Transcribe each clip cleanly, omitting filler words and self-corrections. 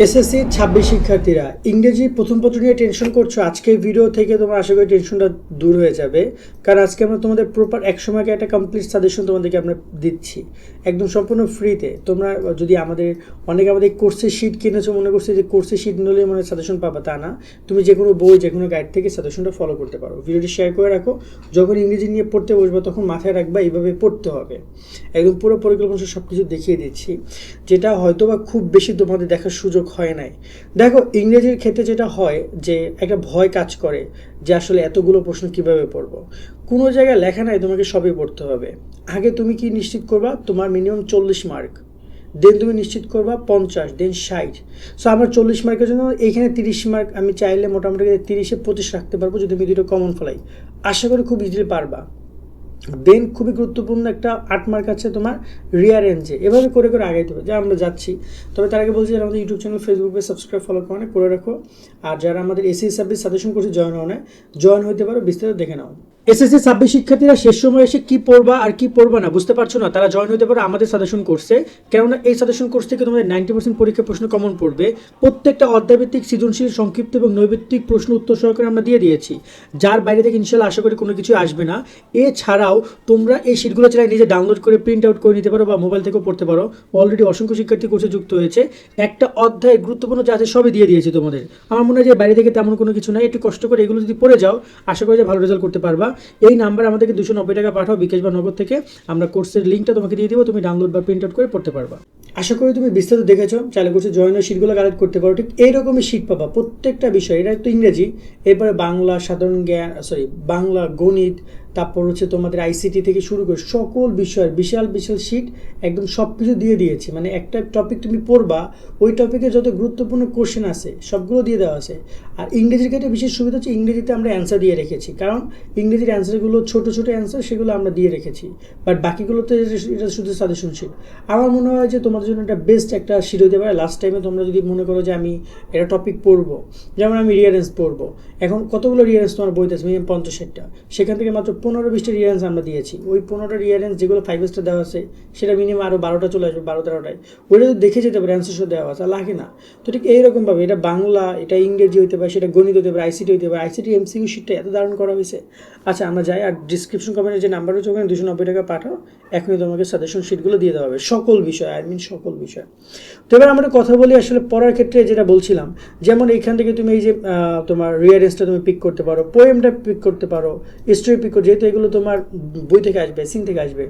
SSC 26 শিক্ষার্থীরা ইংরেজি প্রথম পত্র নিয়ে টেনশন করছো। আজকে ভিডিও থেকে তোমার আশা করি টেনশনটা দূর হয়ে যাবে, কারণ আজকে আমরা তোমাদের প্রপার এক সময়কে একটা কমপ্লিট সাজেশন তোমাদেরকে আমরা দিচ্ছি একদম সম্পূর্ণ ফ্রিতে। তোমরা যদি অনেকে আমাদের কোর্সের শিট কিনেছো, মনে করছে যে কোর্সের শিট নিলে মনে সাজেশন পাবা, তা না। তুমি যে কোনো বই, যে কোনো গাইড থেকে সাজেশনটা ফলো করতে পারো। ভিডিওটি শেয়ার করে রাখো, যখন ইংরেজি নিয়ে পড়তে বসবো তখন মাথায় রাখবা এইভাবে পড়তে হবে। একদম পুরো পরিকল্পনা সব কিছু দেখিয়ে দিচ্ছি, যেটা হয়তো বা খুব বেশি তোমাদের দেখার সুযোগ হয় নাই। দেখো, ইংরেজির ক্ষেত্রে যেটা হয় যে একটা ভয় কাজ করে যে আসলে এতগুলো প্রশ্ন কিভাবে পড়বো। কোনো জায়গায় লেখা নাই তোমাকে সবই পড়তে হবে। আগে তুমি কি নিশ্চিত করবা তোমার মিনিমাম 40 মার্ক, দেন তুমি নিশ্চিত করবা 50, দেন 60। সো আমার 40 মার্কের জন্য এইখানে 30 মার্ক আমি চাইলে মোটামুটি 30-এ 25 রাখতে পারবো যদি আমি দুটো কমন ফেলাই। আশা করি খুব ইজিলি পারবা। দেন খুবই গুরুত্বপূর্ণ একটা 8 মার্ক আছে তোমার রিয়ারেঞ্জে। এভাবে করে করে আগাইতে হবে, যা আমরা যাচ্ছি। তবে তার আগে বলছি, যারা আমাদের YouTube channel, Facebook page subscribe follow করে রাখো। আর যারা আমাদের এসএসসি 26 সাজেশন কোর্সে জয়েন হতে পারো, বিস্তারিত দেখে নাও। এসএসসি 26 শিক্ষার্থীরা শেষ সময় এসে কি পড়বা আর কি পড়বা না বুঝতে পারছো না, তারা জয়েন হতে পারো আমাদের সাজেশন কোর্সে। কেননা এই সাজেশন কোর্স থেকে তোমাদের 90% পরীক্ষা প্রশ্ন কমন পড়বে। প্রত্যেকটা অধ্যায়ভিত্তিক সৃজনশীল, সংক্ষিপ্ত এবং নৈবেত্তিক প্রশ্ন উত্তর সহকারে আমরা দিয়ে দিয়েছি, যার বাইরে থেকে ইনশাল্লাহ আশা করি কোনো কিছু আসবে না। এছাড়াও তোমরা এই শিটগুলো চাইলে নিজে ডাউনলোড করে প্রিন্ট আউট করে নিতে পারো বা মোবাইল থেকেও পড়তে পারো। অলরেডি অসংখ্য শিক্ষার্থী কোর্সে যুক্ত হয়েছে। একটা অধ্যায় গুরুত্বপূর্ণ যা আছে সবই দিয়ে দিয়েছি তোমাদের। আমার মনে হয় যে বাইরে থেকে তেমন কোনো কিছু নাই, একটু কষ্ট করে এগুলো যদি পড়ে যাও আশা করি যে ভালো রেজাল্ট করতে পারবা। এই নাম্বার আমাদেরকে 290 টাকা পাঠাও, বিকাশ বা নগদ থেকে। আমরা কোর্সের লিঙ্কটা তোমাকে দিয়ে দিব, তুমি ডাউনলোড বা প্রিন্ট আউট করে পড়তে পারবা। আশা করি তুমি বিস্তারিত দেখেছো। চাইলে কোর্সে জয়েনের শিটগুলো কালেক্ট করতে পারো। ঠিক এইরকমই শিট পাবা প্রত্যেকটা বিষয়। এটা তো ইংরেজি, এরপরে বাংলা, সাধারণ জ্ঞান, বাংলা, গণিত, তারপর হচ্ছে তোমাদের আইসিটি থেকে শুরু করে সকল বিষয়ের বিশাল বিশাল শিট একদম সব কিছু দিয়ে দিয়েছি। মানে একটা টপিক তুমি পড়বা, ওই টপিকে যত গুরুত্বপূর্ণ কোশ্চেন আছে সবগুলো দিয়ে দেওয়া আছে। আর ইংরেজির ক্ষেত্রে বিশেষ সুবিধা হচ্ছে ইংরেজিতে আমরা অ্যান্সার দিয়ে রেখেছি, কারণ ইংরেজির অ্যান্সারগুলো ছোটো ছোটো অ্যান্সার, সেগুলো আমরা দিয়ে রেখেছি। বাট বাকিগুলোতে এটা শুধু সাজেশন শিট। আমার মনে হয় যে তোমাদের জন্য একটা বেস্ট একটা শিট হতে পারে। লাস্ট টাইমে তোমরা যদি মনে করো যে আমি একটা টপিক পড়বো, যেমন আমি রিয়ারেন্স পড়বো, এখন কতগুলো রিয়ারেন্স তোমার বইতে আছে, মিনিমাম 50-60টা, সেখান থেকে মাত্র 15-20টা রিয়ারেন্স আমরা দিয়েছি। ওই 15টা রিয়ারেন্স যেগুলো 5 স্টার দেওয়া আছে, সেটা মিনিমাম আরও 12টা চলে আসবে, 12-13টায়। ওইটা যদি দেখে যেতে পারে অ্যান্সার শো দেওয়া আছে, লাগে না। তো ঠিক এইরকমভাবে এটা বাংলা, এটা ইংরেজি হতে পারে, সেটা গণিত হতে পারে, আইসিটি হতে পারে। আইসিটি এমসিকিউ শিটটা এত দারুণ করা হয়েছে। আচ্ছা, আমরা যাই। আর ডিসক্রিপশন কমেন্টে যে নাম্বার হচ্ছে ওখানে 290 টাকা পাঠাও, এখনই তোমাকে সাজেশন শিটগুলো দিয়ে দেওয়া হবে সকল বিষয়, সকল বিষয়। তো এবার আমরা কথা বলি আসলে পড়ার ক্ষেত্রে, যেটা বলছিলাম, যেমন এইখান থেকে তুমি এই যে তোমার রিয়ারেন্সটা তুমি পিক করতে পারো, পোয়েমটা পিক করতে পারো, স্টোরি পিক করো, যেহেতু এগুলো তোমার বই থেকে আসবে, সিন থেকে আসবে।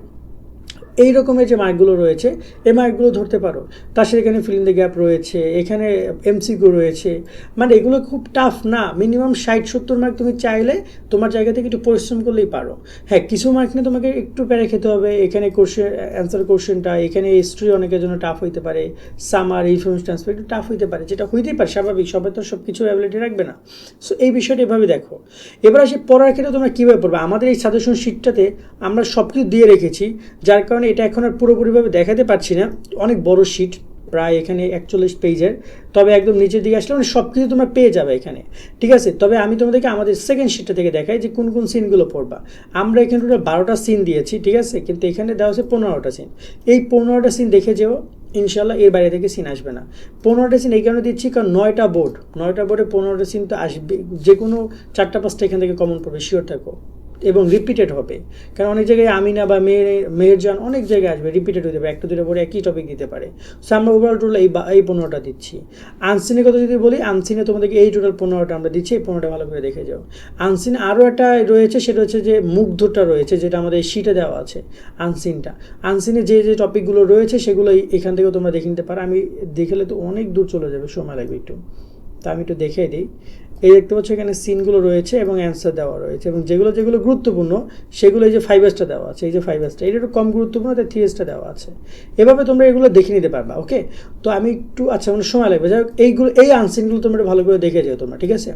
এই রকমের যে মার্কগুলো রয়েছে, এই মার্কগুলো ধরতে পারো। তার সাথে এখানে ফিল ইন দ্য গ্যাপ রয়েছে, এখানে এমসিকিউ রয়েছে। মানে এগুলো খুব টাফ না। মিনিমাম 60-70 মার্ক তুমি চাইলে তোমার জায়গা থেকে একটু পরিশ্রম করলেই পারো। হ্যাঁ, কিছু মার্ক নিয়ে তোমাকে একটু প্যারা খেতে হবে। এখানে অ্যান্সার কোশ্চেনটা, এখানে হিস্ট্রি অনেকের জন্য টাফ হইতে পারে, সামার, ইনফরমেশন ট্রান্সফার একটু টাফ হইতে পারে, যেটা হইতেই পারে, স্বাভাবিক। সবাই তো সব কিছু অ্যাবিলিটি রাখবে না। সো এই বিষয়টা এভাবে দেখো। এবার আসে পড়ার ক্ষেত্রে তোমরা কীভাবে পড়বে। আমাদের এই সাজেশন শিটটাতে আমরা সব কিছু দিয়ে রেখেছি, যার কারণে এটা এখন আর পুরোপুরিভাবে দেখাতে পারছি না। অনেক বড় শিট, প্রায় এখানে 41 পেজের। তবে একদম নিচের দিকে আসলে মানে সব কিছু তোমরা পেয়ে যাবে এখানে, ঠিক আছে। তবে আমি তোমাদেরকে আমাদের সেকেন্ড শিটটা থেকে দেখাই যে কোন কোন সিনগুলো পড়বা। আমরা এখানে টোটাল 12টা সিন দিয়েছি, ঠিক আছে, কিন্তু এখানে দেওয়া হচ্ছে 15টা সিন। এই 15টা সিন দেখে যেও, ইনশাল্লাহ এর বাইরে থেকে সিন আসবে না। 15টা সিন এই কারণে দিচ্ছি কারণ 9টা বোর্ডে 15টা সিন তো আসবে। যে কোনো 4টা-5টা এখান থেকে কমন পড়বে, শিওর থাকো। এবং রিপিটেড হবে, কারণ অনেক জায়গায় আমিনা বা মেহেরজান অনেক জায়গায় আসবে, রিপিটেড হতে পারে, 1-2 পরে একই টপিক দিতে পারে। সো আমরা ওভারঅল টোটাল এই 15টা দিচ্ছি। আনসিনের কথা যদি বলি, আনসিনে তোমাদেরকে এই টোটাল 15টা আমরা দিচ্ছি। এই 15টা ভালো করে দেখে যাও। আনসিন আরও একটা রয়েছে, সেটা হচ্ছে যে মুগ্ধটা রয়েছে, যেটা আমাদের শিটে দেওয়া আছে। আনসিনে যে যে টপিকগুলো রয়েছে সেগুলো এখান থেকেও তোমরা দেখে নিতে পারো। আমি দেখলে তো অনেক দূর চলে যাবে, সময় লাগবে একটু, তা আমি একটু দেখিয়ে দিই। এই দেখতে পাচ্ছ এখানে সিনগুলো রয়েছে এবং অ্যান্সার দেওয়া রয়েছে, এবং যেগুলো যেগুলো গুরুত্বপূর্ণ সেগুলো এই যে 5 স্টার দেওয়া আছে, এই যে 5 স্টার, এটা একটু কম গুরুত্বপূর্ণ, তাই 3 স্টার দেওয়া আছে। এভাবে তোমরা এগুলো দেখে নিতে পারবা। ওকে, তো আমি একটু, আচ্ছা, মানে সময় লাগবে, যাই হোক, এই আনসিনগুলো তোমরা ভালো করে দেখে যাও তোমরা, ঠিক আছে।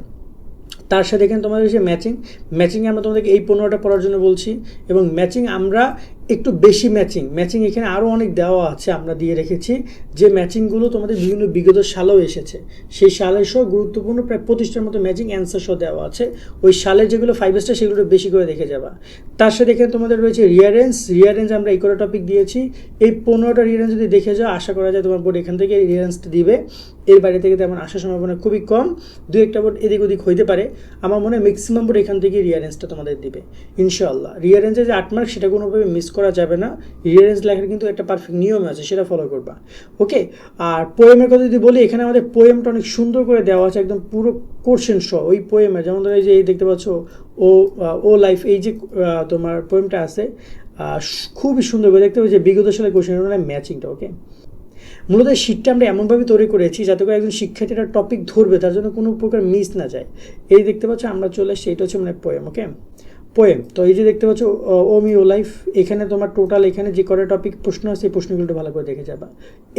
তার সাথে এখানে তোমাদের যে ম্যাচিং আমরা তোমাদেরকে এই 15টা পড়ার জন্য বলছি, এবং ম্যাচিং আমরা একটু বেশি ম্যাচিং এখানে আরও অনেক দেওয়া আছে, আমরা দিয়ে রেখেছি যে ম্যাচিংগুলো তোমাদের বিভিন্ন বিগত সালেও এসেছে, সেই সালের সহ গুরুত্বপূর্ণ প্রায় 25টার মতো ম্যাচিং অ্যান্সার সহ দেওয়া আছে। ওই সালের যেগুলো 5 স্টার সেগুলো বেশি করে দেখে যাবা। তার সাথে এখানে তোমাদের রয়েছে রিয়ারেঞ্জ আমরা এই করে টপিক দিয়েছি। এই 15টা রিয়ারেঞ্জ যদি দেখে যাও, আশা করা যায় তোমার বোর্ড এখান থেকে রিয়ারেঞ্জটা দিবে। এর বাইরে থেকে তেমন আসার সম্ভাবনা খুবই কম, দু একটা বোর্ড এদিক ওদিক হইতে পারে। আমার মনে হয় ম্যাক্সিমাম বোর্ড এখান থেকে রিয়ারেঞ্জটা তোমাদের দিবে ইনশাআল্লাহ। রিয়ারেঞ্জে যে 8 মার্ক সেটা কোনোভাবে মিস করা যাবে না। রিয়ারেঞ্জ লেখার কিন্তু একটা পারফেক্ট নিয়ম আছে, সেটা ফলো করবা। ওকে, আর পোয়েমের কথা যদি বলি, এখানে আমাদের পোয়েমটা অনেক সুন্দর করে দেওয়া আছে, একদম পুরো কোশ্চেন সহ ওই পোয়েমে। যেমন ধরো এই যে এই দেখতে পাচ্ছ ও লাইফ, এই যে তোমার পোয়েমটা আছে, খুবই সুন্দর করে দেখতে পাচ্ছি বিগত সালের কোশ্চেন মানে ম্যাচিংটা। ওকে, মূলত এই শীটটা আমরা এমনভাবে তৈরি করেছি যাতে করে একজন শিক্ষার্থীরা টপিক ধরবে, তার জন্য কোনো প্রকার মিস না যায়। এই দেখতে পাচ্ছ আমরা চলে আসছি, এটা হচ্ছে মানে পোয়েম। ওকে, পোয়েম। তো এই যে দেখতে পাচ্ছ ও লাইফ, এখানে তোমার টোটাল এখানে যে কটা টপিক প্রশ্ন আছে এই প্রশ্নগুলো ভালো করে দেখে যাবা।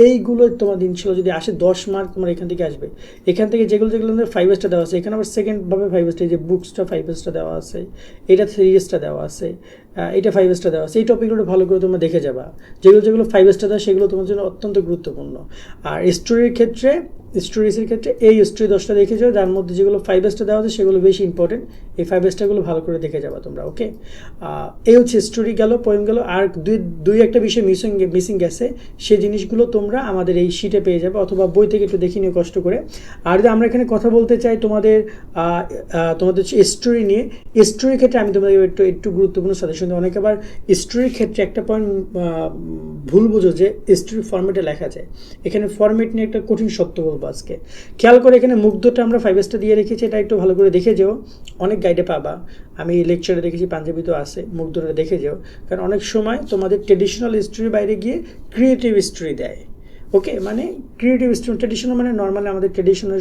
এইগুলো তোমার দিন ছিল যদি আসে 10 মার্ক তোমার এখান থেকে আসবে। এখান থেকে যেগুলো 5 স্টার দেওয়া আছে, এখানে আবার সেকেন্ডভাবে 5 স্টার, এই যে বুকসটা 5 স্টার দেওয়া আছে, এটা 3 স্টার দেওয়া আছে, এটা 5 স্টার দেওয়া আছে। এই টপিকগুলো ভালো করে তোমরা দেখে যাবা। যেগুলো 5 স্টার দেওয়া সেগুলো তোমার জন্য অত্যন্ত গুরুত্বপূর্ণ। আর স্টোরিজের ক্ষেত্রে এই স্টোরি 10টা দেখে যাও, যার মধ্যে যেগুলো 5 স্টার দেওয়া আছে সেগুলো বেশি ইম্পর্টেন্ট। এই 5 স্টারগুলো ভালো করে দেখে যাবা তোমরা। ওকে, এই হচ্ছে স্টোরি গেল, পোয়েম গেল। আর দুই একটা বিষয় মিসিং গেছে, সেই জিনিসগুলো তোমরা আমাদের এই শিটে পেয়ে যাবে, অথবা বই থেকে একটু দেখে নিও কষ্ট করে। আর যদি আমরা এখানে কথা বলতে চাই তোমাদের স্টোরি নিয়ে, স্টোরির ক্ষেত্রে আমি তোমাদের একটু গুরুত্বপূর্ণ সাজেশন দিই। অনেকে আবার স্টোরির ক্ষেত্রে একটা পয়েন্ট ভুল বুঝো যে স্টোরি ফরম্যাটে লেখা যায়। এখানে ফরম্যাট নিয়ে একটা কঠিন সত্য বলবো আজকে। খেয়াল করে এখানে মুগ্ধটা আমরা 5 স্টার দিয়ে রেখেছি, এটা একটু ভালো করে দেখে যেও, অনেক গাইডে পাবা। আমি লেকচারে দেখেছি, পাঞ্জাবিতেও আছে, মুগ্ধটা দেখে যেও। কারণ অনেক সময় তোমাদের ট্রেডিশনাল স্টোরির বাইরে গিয়ে ক্রিয়েটিভ স্টোরি দেয়। ওকে, মানে ক্রিয়েটিভ স্টোরি, ট্রেডিশনাল মানে নর্মালি আমাদের ট্রেডিশনাল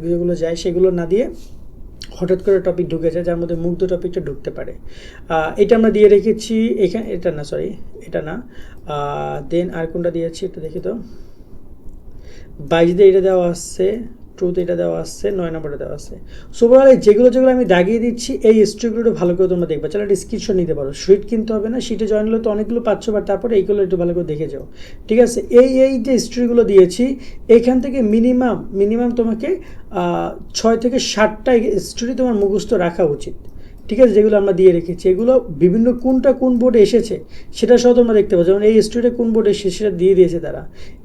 যেগুলো যায় সেগুলো না দিয়ে হঠাৎ করে টপিক ঢুকে যায়, যার মধ্যে মুগ্ধ টপিকটা ঢুকতে পারে। এটা আমরা দিয়ে রেখেছি এখানে, এটা না। দেন আর কোনটা দিয়েছি এটা দেখি তো, 22 দিয়ে এটা দেওয়া আসছে, ট্রুথ এটা দেওয়া আসছে, 9 নম্বরে দেওয়া আছে। সো ওভারঅল যেগুলো আমি দাগিয়ে দিচ্ছি এই স্ট্রিগুলো ভালো করে তোমরা দেখবে। চলো একটা স্ক্রিনশট নিতে পারো, শিট কিনতে হবে না, শিটে জয়েন হলে তো অনেকগুলো পাচ্ছ, বাট তারপরে এইগুলো একটু ভালো করে দেখে যাও। ঠিক আছে, এই যে স্ট্রিগুলো দিয়েছি, এইখান থেকে মিনিমাম তোমাকে 6 থেকে 7টা স্টোরি তোমার মুখস্থ রাখা উচিত। ঠিক আছে, যেগুলো আমরা দিয়ে রেখেছি এগুলো বিভিন্ন কোন বোর্ডে এসেছে সেটা সহ তোমরা দেখতে পাচ্ছ। যেমন এই স্টোরিটা কোন বোর্ডে এসেছে সেটা দিয়ে দিয়েছে তারা।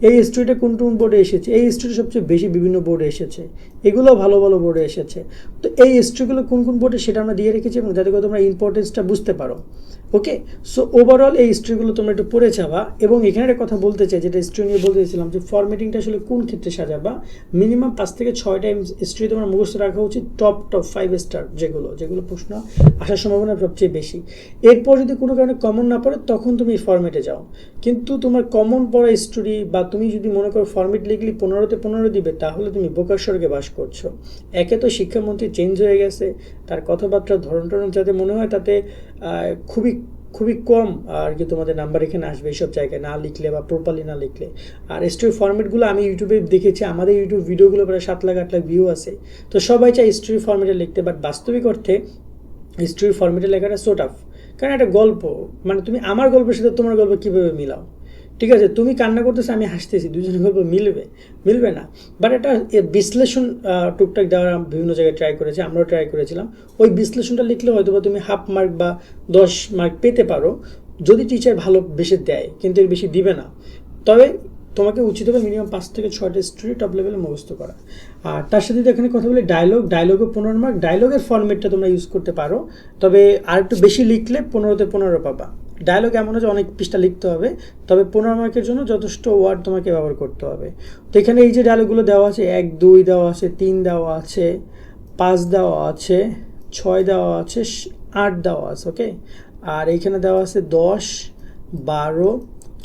এই স্টোরিটা কোন বোর্ডে এসেছে, এই স্টোরি সবচেয়ে বেশি বিভিন্ন বোর্ডে এসেছে, এগুলো ভালো বোর্ডে এসেছে। তো এই স্টোরিগুলো কোন বোর্ডে সেটা আমরা দিয়ে রেখেছি, এবং যাতে করে তোমরা ইম্পর্টেন্সটা বুঝতে পারো। ওকে, সো ওভারঅল এই স্টোরিগুলো তোমরা একটু পড়ে যাবা। এবং এখানে একটা কথা বলতে চাই, যেটা স্টোরি নিয়ে বলতে চাইছিলাম, যে ফরম্যাটিংটা আসলে কোন ক্ষেত্রে সাজাবা। মিনিমাম 5 থেকে 6টা স্টোরি তোমার মুখস্থ রাখা উচিত, টপ 5 স্টার যেগুলো প্রশ্ন আসার সম্ভাবনা সবচেয়ে বেশি। এরপর যদি কোনো কারণে কমন না পড়ে তখন তুমি এই ফরম্যাটে যাও। কিন্তু তোমার কমন পড়া স্টোরি, বা তুমি যদি মনে করো ফরম্যাট লিখলি 15তে 15 দিবে, তাহলে তুমি বোকার স্বর্গে বাস করছো। একে তো শিক্ষামন্ত্রী চেঞ্জ হয়ে গেছে, তার কথাবার্তার ধরন যাতে মনে হয় তাতে খুবই কম আর কি তোমাদের নাম্বার এখানে আসবে এইসব জায়গায় না লিখলে বা প্রপারলি না লিখলে। আর স্টোরি ফরম্যাটগুলো আমি ইউটিউবে দেখেছি, আমাদের ইউটিউব ভিডিওগুলো প্রায় 7 লাখ 8 লাখ ভিউ আছে। তো সবাই চায় স্টোরি ফরম্যাটে লিখতে, বাট বাস্তবিক অর্থে স্টোরি ফরম্যাটে লেখাটা সো টাফ। কারণ একটা গল্প, মানে তুমি আমার গল্পের সাথে তোমার গল্প কীভাবে মিলাও? ঠিক আছে, তুমি কান্না করতেছো, আমি হাসতেছি, দুজনের গল্প মিলবে না। বাট একটা বিশ্লেষণ টুকটাক দেওয়ার বিভিন্ন জায়গায় ট্রাই করেছি, আমরাও ট্রাই করেছিলাম। ওই বিশ্লেষণটা লিখলে হয়তো বা তুমি 1/2 মার্ক বা 10 মার্ক পেতে পারো, যদি টিচার ভালো বেশি দেয়, কিন্তু এর বেশি দিবে না। তবে তোমাকে উচিত হবে মিনিমাম 5 থেকে 6টা স্টোরি টপ লেভেলে মুখস্থ করা। আর তার সাথে যদি এখানে কথা বলি ডায়লগে 15 মার্ক, ডায়লগের ফরম্যাটটা তোমরা ইউজ করতে পারো, তবে আর একটু বেশি লিখলে 15তে 15 পাবা। ডায়লগ এমন যে অনেক পৃষ্ঠা লিখতে হবে, তবে 15 মার্কের জন্য যথেষ্ট ওয়ার্ড তোমাকে ব্যবহার করতে হবে। তো এখানে এই যে ডায়লগগুলো দেওয়া আছে, 1, 2 দেওয়া আছে, 3 দেওয়া আছে, 5 দেওয়া আছে, 6 দেওয়া আছে, 8 দেওয়া আছে। ওকে, আর এইখানে দেওয়া আছে 10, 12,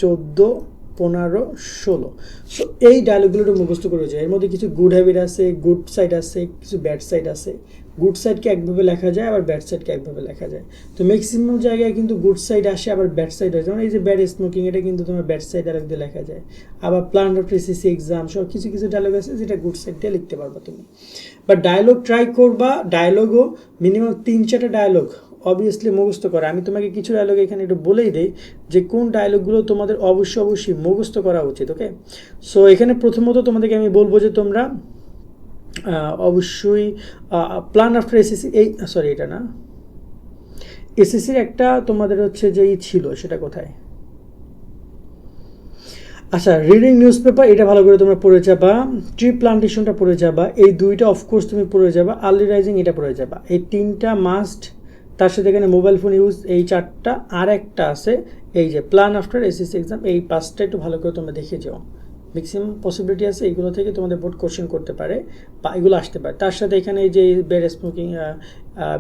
14, 15, 16। সো এই ডায়লগগুলো মুখস্থ করে যায়। এর মধ্যে কিছু গুড হ্যাবিট আছে, গুড সাইড আছে, কিছু ব্যাড সাইড আছে। গুড সাইডকে একভাবে লেখা যায়, আবার ব্যাড সাইডকে একভাবে লেখা যায়। তো ম্যাক্সিমাম জায়গায় কিন্তু গুড সাইড আসে, আবার ব্যাড সাইড হয়। যেমন এই যে ব্যাড স্মোকিং, এটা কিন্তু তোমার ব্যাড সাইড আর দিয়ে লেখা যায়। আবার প্ল্যান অফ এসএসসি এক্সাম সব কিছু ডায়লগ আছে যেটা গুড সাইড দিয়ে লিখতে পারবা তুমি। বা ডায়লগ ট্রাই করবা, ডায়লগও মিনিমাম 3-4টা ডায়লগ অবভিয়াসলি মুখস্থ করা। আমি তোমাকে কিছু ডায়লগ এখানে একটু বলেই দিই যে কোন ডায়লগগুলো তোমাদের অবশ্যই মুখস্থ করা উচিত। ওকে, সো এখানে প্রথমত তোমাদেরকে আমি বলবো যে তোমরা অবশ্যই প্ল্যান আফটার এসএসসি, এই সরি এটা না, এসএসসির একটা তোমাদের হচ্ছে যে ছিল, সেটা কোথায়, আচ্ছা রিডিং নিউজ পেপার, এটা ভালো করে তোমরা পড়ে যাবা, ট্রি প্লান্টেশনটা পড়ে যাবা, এই দুইটা অফকোর্স তুমি পড়ে যাবা, আর্লি রাইজিং এটা পড়ে যাবা, এই তিনটা মাস্ট। তার সাথে এখানে মোবাইল ফোন ইউজ, এই চারটা, আর একটা আছে এই যে প্ল্যান আফটার এসএসসি এক্সাম, এই পাঁচটা একটু ভালো করে তোমরা দেখে যাও। ম্যাক্সিমাম পসিবিলিটি আছে এইগুলো থেকে তোমাদের বোর্ড কোশ্চেন করতে পারে বা এগুলো আসতে পারে। তার সাথে এখানে এই যে bad smoking,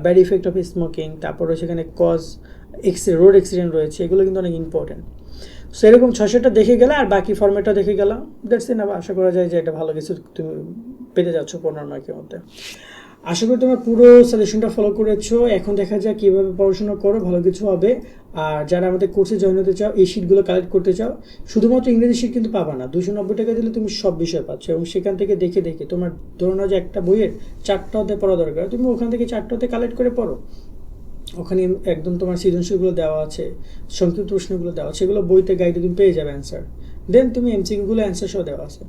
bad effect of smoking, তারপরে সেখানে কজ রোড অ্যাক্সিডেন্ট রয়েছে, এগুলো কিন্তু অনেক ইম্পর্টেন্ট। সো এরকম 600টা দেখে গেলে আর বাকি ফর্মেটটা দেখে গেলাম, দ্যাটস ইনাফ। আশা করা যায় যে এটা ভালো কিছু তুমি পেতে যাচ্ছ 15 মার্কের মধ্যে। আশা করি তোমরা পুরো সাজেশনটা ফলো করেছো। এখন দেখা যায় কীভাবে পড়াশোনা করো, ভালো কিছু হবে। আর যারা আমাদের কোর্সে জয়েন হতে চাও, এই শিটগুলো কালেক্ট করতে চাও, শুধুমাত্র ইংরেজি শিট কিন্তু পাবা না, 290 টাকা দিলে তুমি সব বিষয় পাচ্ছ, এবং সেখান থেকে দেখে দেখে তোমার ধরে নাও যে একটা বইয়ের 4টা অধ্যায় পড়া দরকার, তুমি ওখান থেকে 4টা অধ্যায় কালেক্ট করে পড়ো। ওখানে একদম তোমার সৃজনশীলগুলো দেওয়া আছে, সংক্ষিপ্ত প্রশ্নগুলো দেওয়া আছে, সেগুলো বইতে গাইডে তুমি পেয়ে যাবে অ্যান্সার। দেন তুমি এমসিকিউগুলো অ্যান্সার সহ দেওয়া আছে,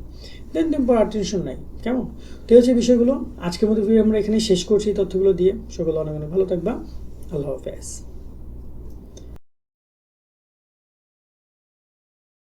দেন তুমি পড়ার টেনশন নাই। কেমন? তো হচ্ছে বিষয়গুলো। আজকের মতো ভিডিও আমরা এখানে শেষ করছি তথ্যগুলো দিয়ে। সকলে অনেক অনেক ভালো থাকবা। আল্লাহ হাফেজ।